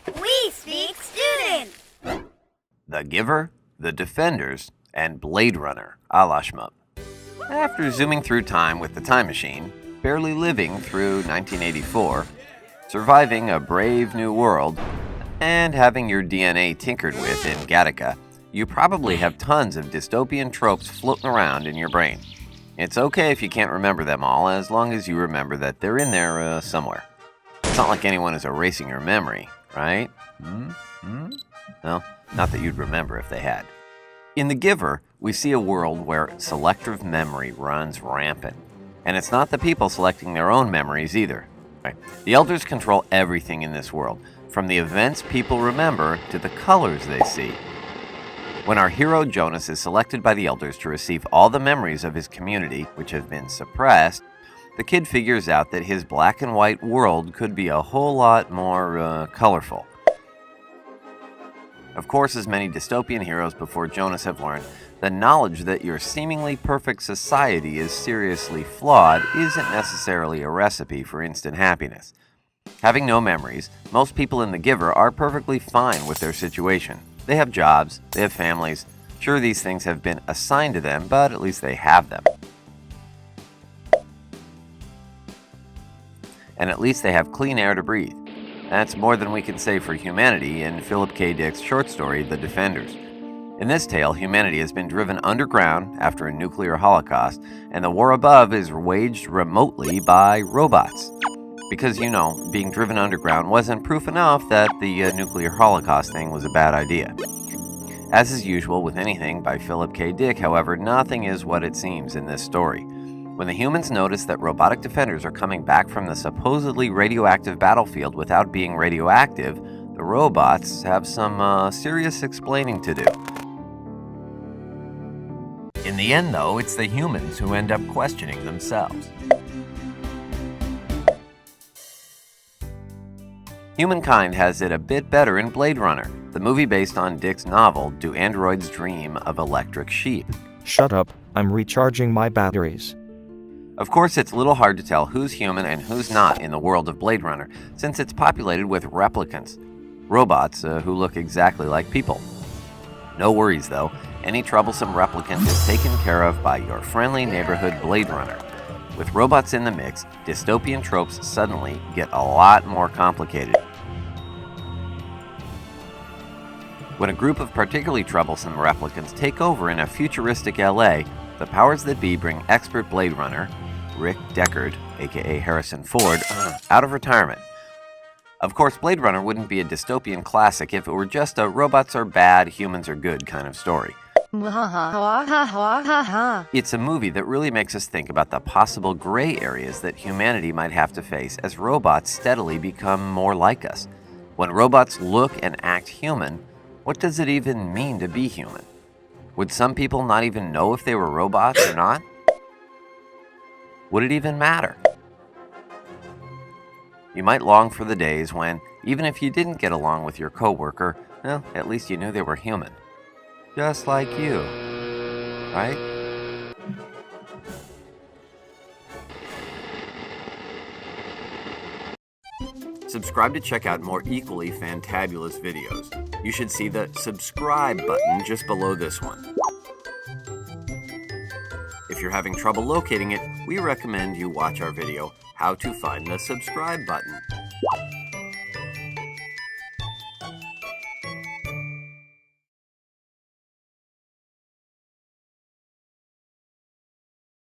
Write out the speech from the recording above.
We speak student. The Giver, The Defenders, and Blade Runner, a la Shmoop. After zooming through time with the time machine, barely living through 1984, surviving a brave new world, and having your DNA tinkered with in GATTACA, you probably have tons of dystopian tropes floating around in your brain. It's okay if you can't remember them all, as long as you remember that they're in there somewhere. It's not like anyone is erasing your memory, right? No, not that you'd remember if they had. In The Giver, we see a world where selective memory runs rampant. And it's not the people selecting their own memories either. Right? The elders control everything in this world, from the events people remember to the colors they see. When our hero Jonas is selected by the elders to receive all the memories of his community, which have been suppressed, the kid figures out that his black and white world could be a whole lot more colorful. Of course, as many dystopian heroes before Jonas have learned, the knowledge that your seemingly perfect society is seriously flawed isn't necessarily a recipe for instant happiness. Having no memories, most people in The Giver are perfectly fine with their situation. They have jobs, they have families. Sure, these things have been assigned to them, but at least they have them. And at least they have clean air to breathe. That's more than we can say for humanity in Philip K. Dick's short story, The Defenders. In this tale, humanity has been driven underground after a nuclear holocaust, and the war above is waged remotely by robots. Because, being driven underground wasn't proof enough that the nuclear holocaust thing was a bad idea. As is usual with anything by Philip K. Dick, however, nothing is what it seems in this story. When the humans notice that robotic defenders are coming back from the supposedly radioactive battlefield without being radioactive, the robots have some serious explaining to do. In the end, though, it's the humans who end up questioning themselves. Humankind has it a bit better in Blade Runner, the movie based on Dick's novel Do Androids Dream of Electric Sheep? Shut up, I'm recharging my batteries. Of course, it's a little hard to tell who's human and who's not in the world of Blade Runner, since it's populated with replicants, robots who look exactly like people. No worries, though. Any troublesome replicant is taken care of by your friendly neighborhood Blade Runner. With robots in the mix, dystopian tropes suddenly get a lot more complicated. When a group of particularly troublesome replicants take over in a futuristic LA, the powers that be bring expert Blade Runner, Rick Deckard, aka Harrison Ford, out of retirement. Of course, Blade Runner wouldn't be a dystopian classic if it were just a robots are bad, humans are good kind of story. It's a movie that really makes us think about the possible gray areas that humanity might have to face as robots steadily become more like us. When robots look and act human, what does it even mean to be human? Would some people not even know if they were robots or not? Would it even matter? You might long for the days when, even if you didn't get along with your coworker, well, at least you knew they were human. Just like you, right? Subscribe to check out more equally fantabulous videos. You should see the subscribe button just below this one. If you're having trouble locating it, we recommend you watch our video, How to Find the Subscribe Button.